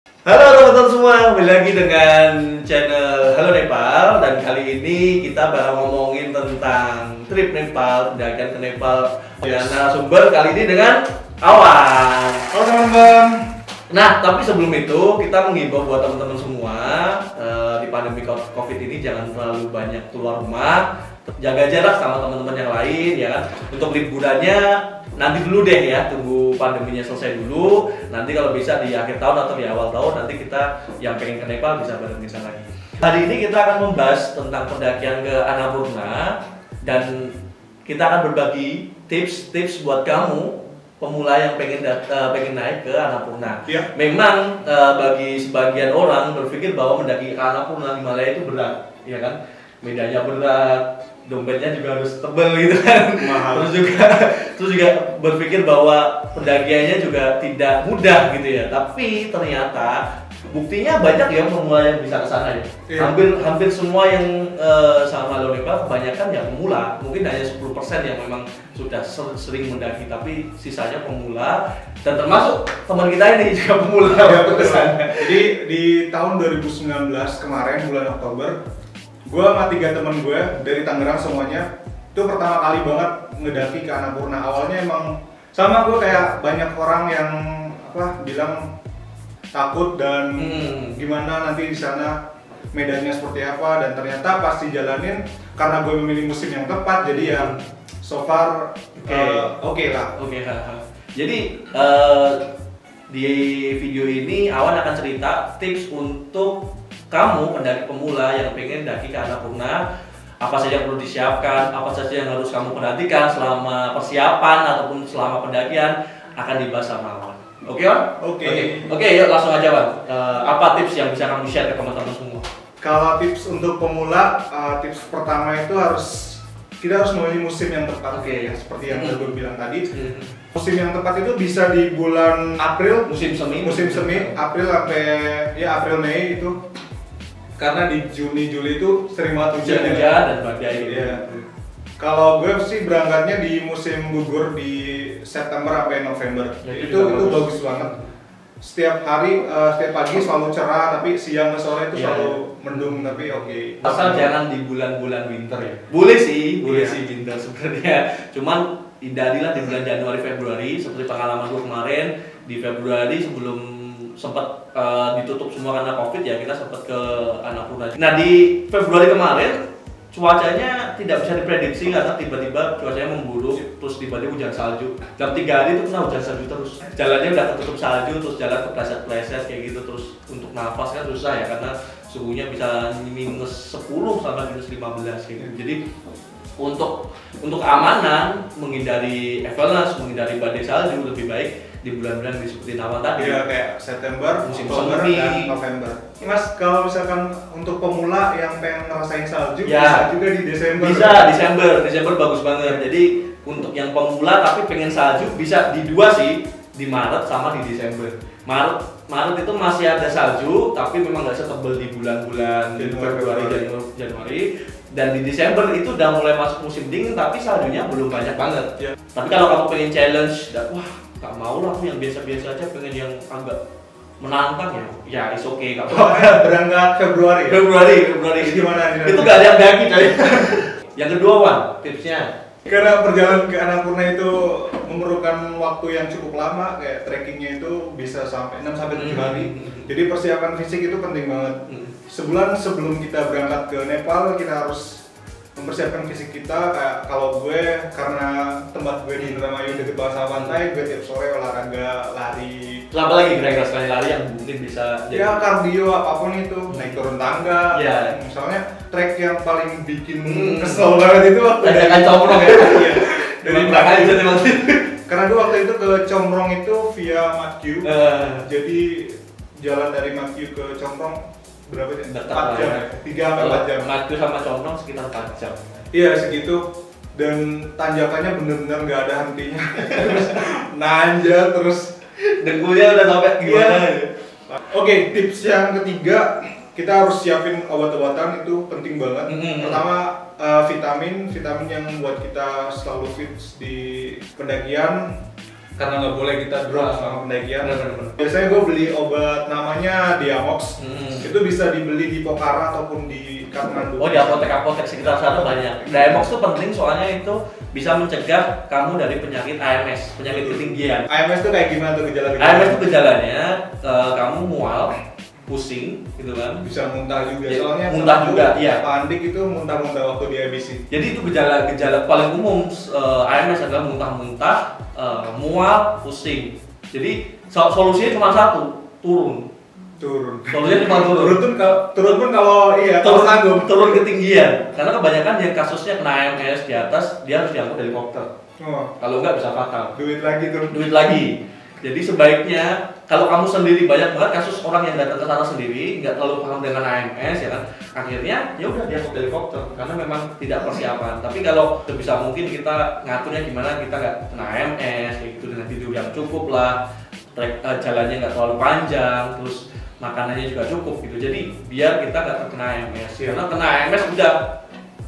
Halo teman-teman semua, kembali lagi dengan channel Halo Nepal. Dan kali ini kita bakal ngomongin tentang trip Nepal, pendakian ke Nepal dengan narasumber kali ini dengan Awan. Halo teman-teman. Nah, tapi sebelum itu kita mengimbau buat teman-teman semua di pandemi COVID ini jangan terlalu banyak keluar rumah, jaga jarak sama teman-teman yang lain ya kan. Untuk liburannya nanti dulu deh ya, tunggu pandeminya selesai dulu. Nanti kalau bisa di akhir tahun atau di awal tahun nanti kita yang pengen ke Nepal bisa bareng kita lagi. Hari ini kita akan membahas tentang pendakian ke Annapurna dan kita akan berbagi tips-tips buat kamu pemula yang pengen naik ke Annapurna. Ya. Memang bagi sebagian orang berpikir bahwa mendaki ke Annapurna Himalaya itu berat, ya kan? Medanya berat, dompetnya juga harus tebel gitu kan. Mahal. Terus juga berpikir bahwa pendakiannya juga tidak mudah gitu ya. Tapi ternyata buktinya banyak ya pemula yang bisa ke sana ya. Iya. Hampir semua yang sama Halo Nepal kebanyakan ya pemula. Mungkin hanya 10% yang memang sudah sering mendaki, tapi sisanya pemula dan termasuk teman kita ini juga pemula Ya, waktu ke betul. sana. Jadi di tahun 2019 kemarin bulan Oktober, gue sama 3 temen gue dari Tangerang semuanya itu pertama kali banget ngedaki ke Annapurna. Awalnya emang sama gue kayak banyak orang yang bilang takut dan gimana nanti di sana medannya seperti apa, dan ternyata pas dijalanin karena gue memilih musim yang tepat jadi ya so far oke lah. Oke. Jadi di video ini Awan akan cerita tips untuk kamu pendaki pemula yang pengen daki ke Annapurna. Apa saja yang perlu disiapkan, apa saja yang harus kamu perhatikan selama persiapan ataupun selama pendakian akan dibahas sama Awan. Oke, Wan? Oke. Oke, yuk langsung aja, Wan. Apa tips yang bisa kamu share ke teman-teman semua? Kalau tips untuk pemula, tips pertama itu kita harus memilih musim yang tepat. Oke. Ya, seperti yang udah gue bilang tadi. Musim yang tepat itu bisa di bulan April, Musim semi. April sampai ya April Mei itu. Karena di Juni Juli itu sering banget hujan. Hujan dan badai gitu. Iya. Kalau gue sih berangkatnya di musim gugur di September sampai November. Ya, itu bagus banget. Setiap hari, setiap pagi selalu cerah, tapi siang ke sore itu Iya. selalu mendung, tapi oke. Asal jangan di bulan-bulan winter ya. Boleh sih Iya. winter sebenarnya. Cuman hindarilah di bulan Januari Februari seperti pengalaman gue kemarin di Februari sebelum sempat ditutup semua karena Covid ya, kita sempat ke Annapurna. Nah, di Februari kemarin cuacanya tidak bisa diprediksi karena tiba-tiba cuacanya memburuk, terus tiba-tiba hujan salju. Dalam 3 hari itu kena hujan salju terus. Jalannya udah ketutup salju, terus jalan kepleset-pleset kayak gitu, terus untuk nafas kan susah ya karena suhunya bisa minus 10 sampai minus 15 kayak gitu. Jadi untuk keamanan, menghindari avalanche, menghindari badai salju lebih baik di bulan-bulan seperti Awan tadi. Iya, kayak September, Musim Oktober, semi. dan November. Mas, kalau misalkan untuk pemula yang pengen ngerasain salju, Ya. bisa juga di Desember. Bisa Desember bagus banget. Jadi untuk yang pemula tapi pengen salju bisa di dua sih, di Maret sama di Desember. Maret itu masih ada salju tapi memang nggak setebal di bulan-bulan Februari, Januari. Dan di Desember itu udah mulai masuk musim dingin tapi saljunya belum banyak banget. Ya. Tapi kalau kamu pengen challenge, wah nggak mau lah, aku yang biasa-biasa aja, pengen yang agak menantang ya is okay, nggak Oh, apa-apa. berangkat Februari ya? Februari Gimana? itu nggak ada yang daki coy. Yang kedua, Wan, tipsnya Karena perjalanan ke Annapurna itu memerlukan waktu yang cukup lama, kayak trekkingnya itu bisa sampai 6 sampai 7 hari. Jadi persiapan fisik itu penting banget. Sebulan sebelum kita berangkat ke Nepal, kita harus mempersiapkan fisik kita. Kayak kalau gue, karena tempat gue di Indramayu deket banget sama pantai, gue tiap sore olahraga lari. terus apa lagi kira-kira selain lari yang mungkin bisa Ya kardio apapun itu, naik turun tangga. Iya. Misalnya trek yang paling bikin kesel banget itu waktu Tanjakan Comrong ya? Iya. dari belakang aja emang. Karena gue waktu itu ke Comrong itu via Matthew. Jadi jalan dari Matthew ke Comrong berapa jam? Dekat 4 jam. lah. 3 sampai 4 jam. Matu sama Comrong sekitar 4 jam. Iya segitu. Dan tanjakannya bener-bener nggak ada hentinya. Terus nanjak terus. Dengkulnya udah sampai gimana? Iya. Oke, tips yang ketiga, kita harus siapin obat-obatan, itu penting banget. Pertama, vitamin yang buat kita selalu fit di pendakian. karena nggak boleh kita drop sama pendakian. Bener. Biasanya gue beli obat namanya Diamox. Itu bisa dibeli di Pokhara ataupun di Kathmandu. Oh, di apotek-apotek sekitar sana banyak. Diamox tuh penting soalnya itu bisa mencegah kamu dari penyakit AMS, penyakit ketinggian. AMS tuh kayak gimana tuh gejala-gejala? AMS itu gejalanya kamu mual, pusing, gitu kan? Bisa muntah juga. Ya, Soalnya muntah juga, iya. Pak Andik itu muntah-muntah waktu di IBC. Jadi itu gejala paling umum AMS adalah muntah-muntah, mual, pusing. Jadi solusinya cuma satu, turun. Solusinya cuma turun. Turun pun kalau iya turun, kalau sanggup. turun ketinggian. Karena kebanyakan yang kasusnya kena AMS di atas, dia harus diangkut helikopter. Oh. Kalau enggak bisa fatal. Duit lagi tuh. Duit lagi. Jadi sebaiknya kalau kamu sendiri, banyak banget kasus orang yang datang ke sana sendiri nggak terlalu paham dengan AMS ya kan, akhirnya ya udah dia naik helikopter karena memang tidak persiapan. Tapi kalau sebisa mungkin kita ngaturnya gimana kita nggak kena AMS kayak gitu, dengan tidur yang cukup lah, jalannya nggak terlalu panjang, terus makanannya juga cukup gitu. Jadi biar kita nggak terkena AMS. Karena kena AMS udah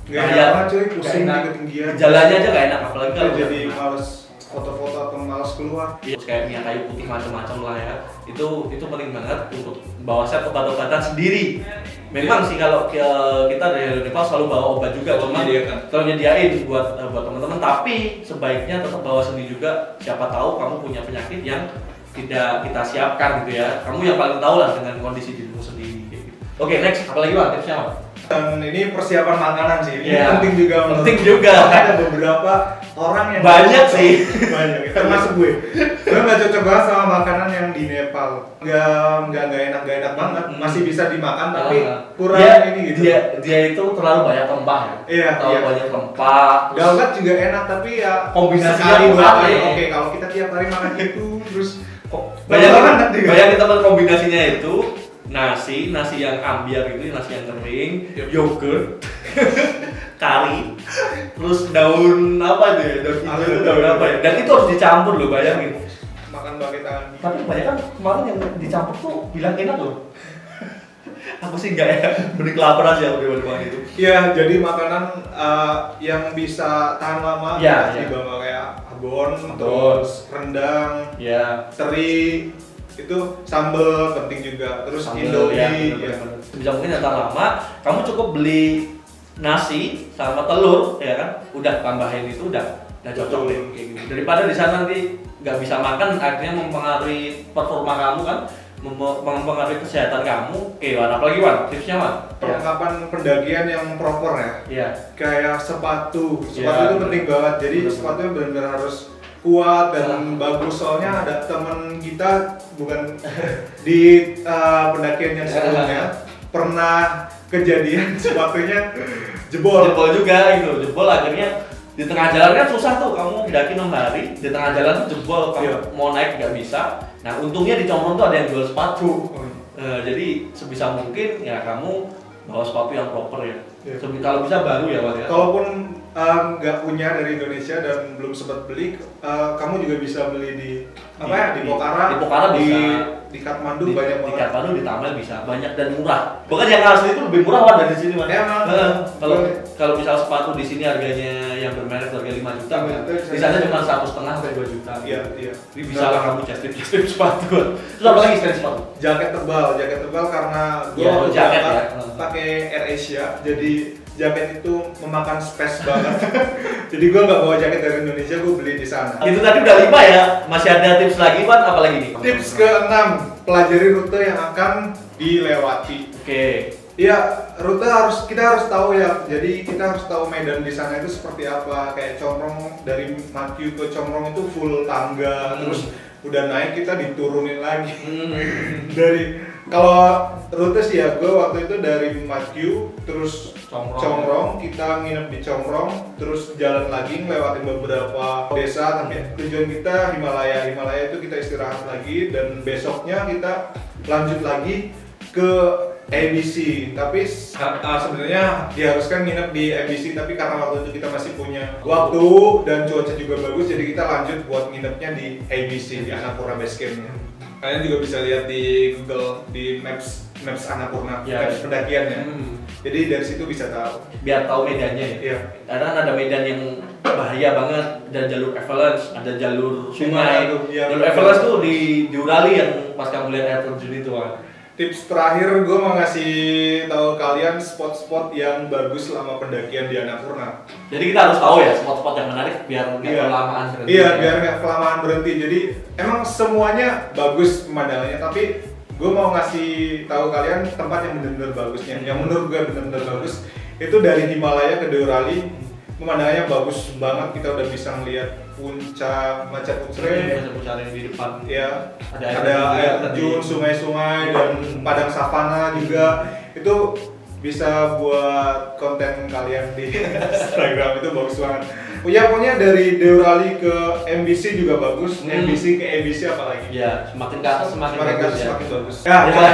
nggak enak cuy, pusing di ketinggian. Jalannya aja nggak enak, apalagi kalau jadi males foto-foto atau males keluar. Terus kayak minyak kayu putih macam-macam lah ya. Itu penting banget untuk bawa set obat-obatan sendiri. Memang sih kalau kita dari Nepal selalu bawa obat juga, cuma kalau nyediain buat teman-teman, tapi sebaiknya tetap bawa sendiri juga. Siapa tahu kamu punya penyakit yang tidak kita siapkan gitu ya. Kamu yang paling tahu lah dengan kondisi dirimu sendiri gitu. Oke, next, apalagi Pak tipsnya Pak? Dan ini persiapan makanan sih, ini penting juga. Penting juga. Ada beberapa orang yang banyak sih, banyak. Termasuk gue nggak cocok banget sama makanan yang di Nepal. Nggak enak banget. Masih bisa dimakan tapi kurang ini gitu. Dia itu terlalu banyak rempah ya. Iya. Terlalu banyak rempah. Galgat juga enak tapi ya kombinasinya sekali oke, kalau kita tiap hari makan itu terus bayangin teman kombinasinya itu nasi yang ambiar gitu, nasi yang kering, yogurt, kari, terus daun apa itu ya, daun hijau, daun apa ya, dan itu harus dicampur loh, bayangin. Makan pakai tangan. Tapi banyak kan kemarin yang dicampur tuh bilang enak loh. Aku sih enggak ya, mending kelaparan sih aku di itu. Iya, jadi makanan yang bisa tahan lama, dibawa kayak abon, terus rendang, teri, itu sambal penting juga, terus indomie. Bisa mungkin yang tahan lama, kamu cukup beli nasi sama telur, ya kan? Udah tambahin itu udah cocok deh. Daripada di sana nanti nggak bisa makan, akhirnya mempengaruhi performa kamu kan, mempengaruhi kesehatan kamu. Oke, Wan, apalagi Wan? Tipsnya Wan? Perlengkapan pendakian yang proper ya. Iya. Kayak sepatu itu penting banget. Jadi sepatunya benar-benar harus kuat dan bagus, soalnya ada teman kita bukan di pendakian yang sebelumnya pernah kejadian sepatunya jebol juga gitu, jebol akhirnya di tengah jalan kan susah tuh, kamu mendaki 6 hari di tengah jalan tuh jebol, kamu mau naik nggak bisa. Nah untungnya di Comrong tuh ada yang jual sepatu, jadi sebisa mungkin ya kamu bawa sepatu yang proper ya. Kalau bisa baru ya Pak ya. Kalaupun nggak punya dari Indonesia dan belum sempat beli, kamu juga bisa beli di Pokhara. Di Pokhara bisa. Di Kathmandu banyak banget. Di Kathmandu, di Tamil bisa, banyak dan murah. Bahkan yang asli itu lebih murah dari sini Mas. Kalau misal sepatu di sini harganya yang bermerek harga 5 juta, di sana cuma 1,5 sampai 2 juta. Iya. Jadi bisa lah kamu chest strip sepatu. Terus apa lagi selain sepatu? Jaket tebal karena gue pakai AirAsia, jadi jaket itu memakan space banget. Jadi gue nggak bawa jaket dari Indonesia, gue beli di sana. Itu tadi udah 5 ya, masih ada tips lagi Wan, apa lagi nih? Tips ke-6, pelajari rute yang akan dilewati. Oke. Iya, kita harus tahu ya. Jadi kita harus tahu medan di sana itu seperti apa. Kayak Comrong, dari Matyu ke Comrong itu full tangga, terus udah naik kita diturunin lagi. Kalau rute sih ya, gue waktu itu dari Matyu terus Comrong, kita nginep di Comrong, terus jalan lagi ngelewatin beberapa desa, tapi tujuan kita Himalaya itu kita istirahat lagi, dan besoknya kita lanjut lagi ke ABC. Tapi sebenarnya diharuskan nginep di ABC, tapi karena waktu itu kita masih punya waktu dan cuaca juga bagus, jadi kita lanjut buat nginepnya di ABC, di Annapurna Base Camp-nya. Kalian juga bisa lihat di Google, di Maps Annapurna, Maps pendakian ya. Jadi dari situ bisa tahu. Biar tahu medannya ya. Iya. Karena kan ada medan yang bahaya banget, ada jalur avalanche, ada jalur sungai. Ya, jalur avalanche tuh di Urali yang pas kamu lihat air terjun itu kan. Tips terakhir gue mau ngasih tahu kalian spot-spot yang bagus selama pendakian di Annapurna. Jadi kita harus tahu ya spot-spot yang menarik biar nggak kelamaan berhenti. Iya, biar nggak kelamaan berhenti. Jadi emang semuanya bagus pemandangannya, tapi gue mau ngasih tahu kalian tempat yang benar-benar bagusnya. Yang menurut gue benar-benar bagus itu dari Himalaya ke Deorali. Pemandangannya bagus banget, kita udah bisa ngeliat puncak Maca Pucre. Maca Pucre di depan. Ya, ada air terjun, sungai-sungai dan padang savana juga. Itu bisa buat konten kalian di Instagram, itu bagus banget. Ya pokoknya dari Deorali ke MBC juga bagus, MBC ke MBC apalagi. Ya, semakin ke atas semakin bagus ya. Semakin bagus. Ya, kalau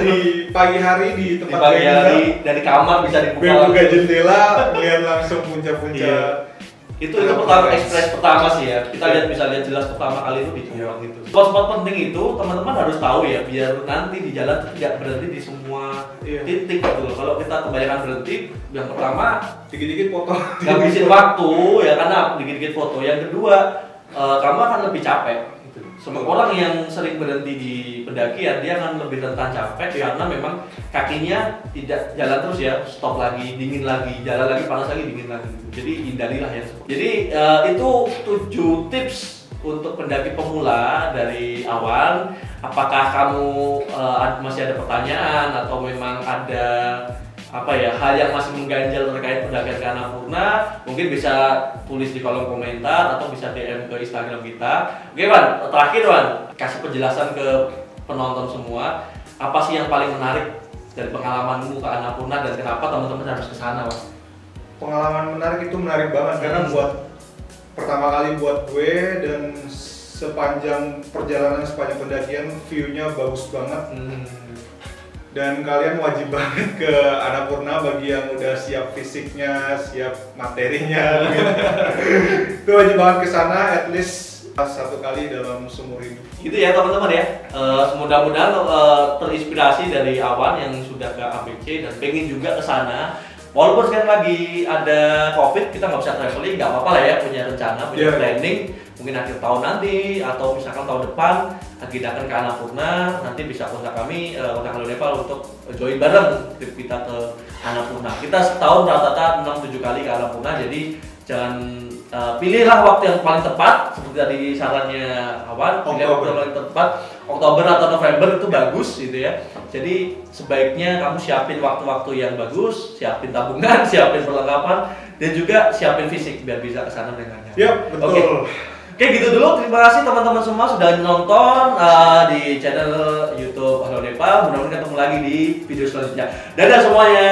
di pagi hari di tempat pagi hari dari kamar bisa buka jendela, lihat langsung puncak-puncak. Itu pertama ekspres pertama sih ya. Kita bisa lihat jelas pertama kali itu di Jurang itu. Spot-spot penting itu teman-teman harus tahu ya, biar nanti di jalan tidak berhenti di semua titik gitu loh. Kalau kita kebanyakan berhenti, yang pertama dikit-dikit foto, ngabisin waktu ya, karena dikit-dikit foto. Yang kedua, kamu akan lebih capek. Semua orang yang sering berhenti di pendakian dia akan lebih rentan capek karena memang kakinya tidak jalan terus ya, stop lagi, dingin lagi, jalan lagi, panas lagi, dingin lagi. Jadi hindarilah ya. Jadi itu 7 tips untuk pendaki pemula dari awal. Apakah kamu masih ada pertanyaan atau memang ada hal yang masih mengganjal terkait pendakian ke Annapurna, mungkin bisa tulis di kolom komentar atau bisa DM ke Instagram kita. Oke Wan, terakhir Wan, kasih penjelasan ke penonton semua, apa sih yang paling menarik dari pengalamanmu ke Annapurna dan kenapa teman-teman harus ke sana, Wan? Pengalaman menarik itu menarik banget karena buat pertama kali buat gue, dan sepanjang perjalanan, sepanjang pendakian view-nya bagus banget. Dan kalian wajib banget ke Annapurna bagi yang udah siap fisiknya, siap materinya. Itu wajib banget ke sana, at least 1 kali dalam seumur hidup. Gitu ya teman-teman ya. Mudah-mudahan terinspirasi dari Awan yang sudah ke ABC dan pengen juga ke sana. Walaupun sekarang lagi ada COVID, kita nggak bisa traveling, nggak apa-apa lah ya, punya rencana, punya planning. Mungkin akhir tahun nanti atau misalkan tahun depan kita akan ke Annapurna, nanti bisa kontak kami, kontak Halo Nepal untuk join bareng trip kita ke Annapurna. Kita setahun rata-rata 6-7 kali ke Annapurna, jadi jangan pilihlah waktu yang paling tepat seperti tadi sarannya Awan, pilih waktu yang paling tepat, Oktober atau November itu bagus gitu ya. Jadi sebaiknya kamu siapin waktu-waktu yang bagus, siapin tabungan, siapin perlengkapan, dan juga siapin fisik biar bisa kesana dengan nyaman. Yap, betul. Oke, gitu dulu. Terima kasih teman-teman semua sudah nonton di channel YouTube Halo Nepal. Mudah-mudahan ketemu lagi di video selanjutnya. Dadah semuanya.